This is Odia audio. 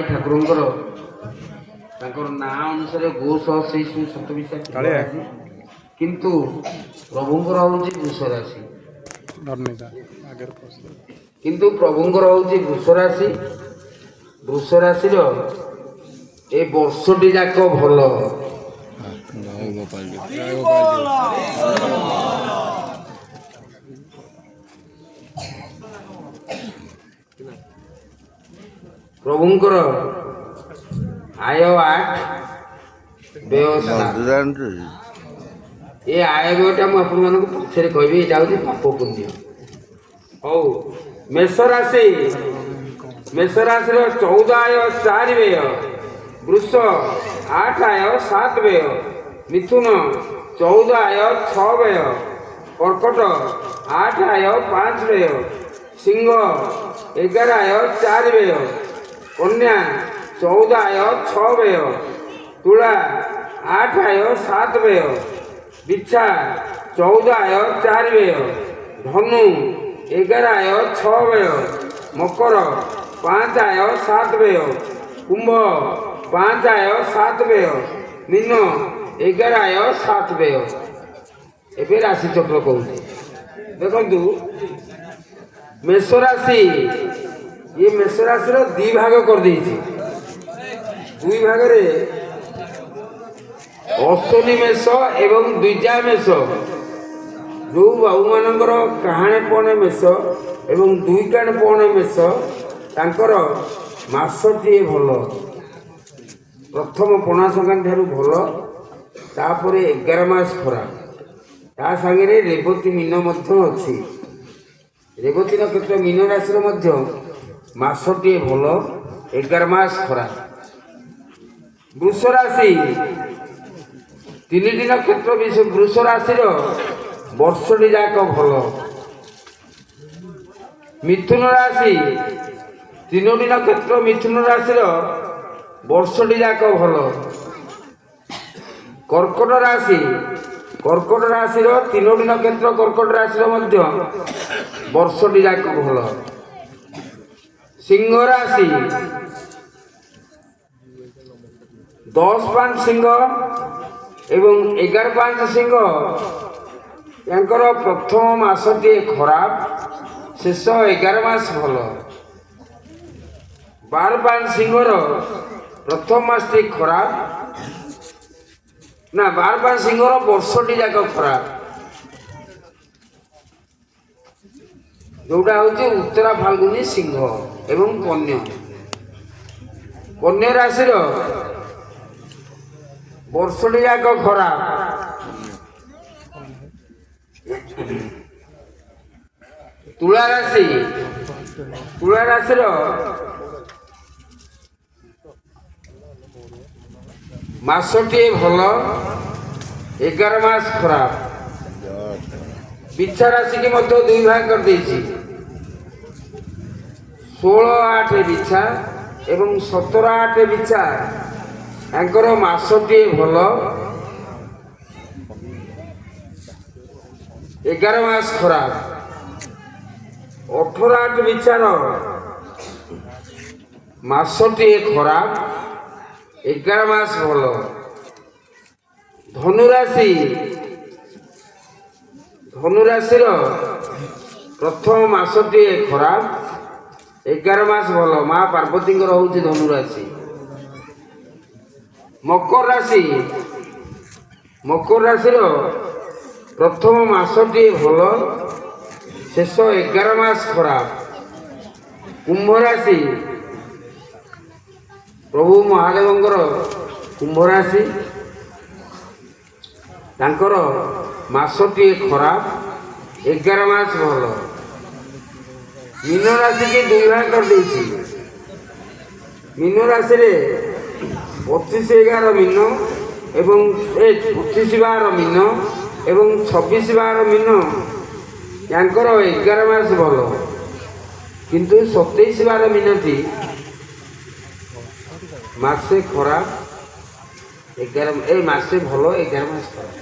ଠାକୁରଙ୍କର ତାଙ୍କର ନାଁ ଅନୁସାରେ ଗୋ ସହସ୍ରୀ ସତବିଶା କିନ୍ତୁ ପ୍ରଭୁଙ୍କର ହଉଛି ବୃଷ ରାଶି। କିନ୍ତୁ ପ୍ରଭୁଙ୍କର ହଉଛି ବୃଷ ରାଶି। ବୃଷ ରାଶିର ଏ ବର୍ଷଟି ଯାକ ଭଲ। ପ୍ରଭୁଙ୍କର ଆୟ 8 ବ୍ୟୟ 7। ଏ ଆୟ ବ୍ୟୟଟା ମୁଁ ଆପଣମାନଙ୍କୁ ପଛରେ କହିବି। ଏଇଟା ହଉଛି ପାପ ପୁଣ୍ୟ। ହଉ, ମେଷ ରାଶି। ମେଷ ରାଶିର 14 ଆୟ 4 ବ୍ୟୟ। ବୃଷ 8 ଆୟ 7 ବ୍ୟୟ। ମିଥୁନ 14 ଆୟ 6 ବ୍ୟୟ। କର୍କଟ 8 ଆୟ 5 ବ୍ୟୟ। ସିଂହ 11 ଆୟ 4 ବ୍ୟୟ। କନ୍ୟା 14 ଆୟ 6 ବ୍ୟୟ। ତୁଳା 8 ଆୟ 7 ବ୍ୟୟ। ବିଛା 14 ଆୟ 4 ବ୍ୟୟ। ଧନୁ 11 ଆୟ 6 ବ୍ୟୟ। ମକର 5 ଆୟ 7 ବ୍ୟୟ। କୁମ୍ଭ 5 ଆୟ 7 ବ୍ୟୟ। ମୀନ 11 ଆୟ 7 ବ୍ୟୟ। ଏବେ ରାଶି ଚକ୍ର କହୁଛି ଦେଖନ୍ତୁ। ମେଷ ରାଶି, ଇଏ ମେଷ ରାଶିର 2 ଭାଗ କରିଦେଇଛି। 2 ଭାଗରେ ଅଶ୍ୱିନୀ ମେଷ ଏବଂ ଦ୍ୱିଜା ମେଷ। ଯେଉଁ ବାବୁମାନଙ୍କର କାହାଣେ ପଣେ ମେଷ ଏବଂ 2 କାଣେ ପଣେ ମେଷ, ତାଙ୍କର ମାସଟିଏ ଭଲ। ପ୍ରଥମ ପଣା ସଂକ୍ରାନ୍ତି ଠାରୁ ଭଲ, ତାପରେ 11 ମାସ ଖରାପ। ତା ସାଙ୍ଗରେ ରେବତୀ ମୀନ ମଧ୍ୟ ଅଛି। ରେବତୀ ନକ୍ଷତ୍ର ମୀନ ରାଶିର ମଧ୍ୟ ମାସଟିଏ ଭଲ, 11 ମାସ ଖରାପ। ବୃଷ ରାଶି 3ଟି ନକ୍ଷତ୍ର ବୃଷ ରାଶିର ବର୍ଷଟି ଯାକ ଭଲ। ମିଥୁନ ରାଶି 3ଟି ନକ୍ଷତ୍ର ମିଥୁନ ରାଶିର ବର୍ଷଟି ଯାକ ଭଲ। କର୍କଟ ରାଶି, କର୍କଟ ରାଶିର 3ଟି ନକ୍ଷତ୍ର କର୍କଟ ରାଶିର ମଧ୍ୟ ବର୍ଷଟି ଯାକ ଭଲ। ସିଂହ ରାଶି 10-5 ସିଂହ ଏବଂ 11-5 ସିଂହ, ୟାଙ୍କର ପ୍ରଥମ ମାସଟିଏ ଖରାପ, ଶେଷ 11 ମାସ ଭଲ। 12-5 ସିଂହର ପ୍ରଥମ ମାସଟି ଖରାପ, ନା 12-5 ସିଂହର ବର୍ଷଟି ଯାକ ଖରାପ। ଯୋଉଟା ହଉଛି ଉତ୍ତରା ଫାଲ୍ଗୁନୀ ସିଂହ ଏବଂ କନ୍ୟା। କନ୍ୟା ରାଶିର ବର୍ଷଟି ଯାକ ଖରାପ। ତୁଳା ରାଶି, ତୁଳା ରାଶିର ମାସଟିଏ ଭଲ, 11 ମାସ ଖରାପ। ବିଛା ରାଶିକି ମଧ୍ୟ 2 ଭାଗ କରିଦେଇଛି। 16-8 ବିଛା ଏବଂ 17-8 ବିଛା, ତାଙ୍କର ମାସଟିଏ ଭଲ, 11 ମାସ ଖରାପ। 18-8 ବିଛାର ମାସଟିଏ ଖରାପ, 11 ମାସ ଭଲ। ଧନୁରାଶି, ଧନୁରାଶିର ପ୍ରଥମ ମାସଟିଏ ଖରାପ, 11 ମାସ ଭଲ। ମା ପାର୍ବତୀଙ୍କର ହଉଛି ଧନୁରାଶି। ମକର ରାଶି, ମକର ରାଶିର ପ୍ରଥମ ମାସଟିଏ ଭଲ, ଶେଷ 11 ମାସ ଖରାପ। କୁମ୍ଭ ରାଶି, ପ୍ରଭୁ ମହାଦେବଙ୍କର କୁମ୍ଭ ରାଶି, ତାଙ୍କର ମାସଟିଏ ଖରାପ, 11 ମାସ ଭଲ। ମୀନ ରାଶିକି 2 ଭାଗ କରିଦେଇଛି। ମୀନ ରାଶିରେ 25-11 ମୀନ ଏବଂ 25-12 ମୀନ ଏବଂ 26-12 ମୀନ, ୟାଙ୍କର 11 ମାସ ଭଲ। କିନ୍ତୁ 27-12 ମୀନଟି ମାସେ ଖରାପ, 11 ମାସେ ଭଲ, 11 ମାସ ଖରାପ।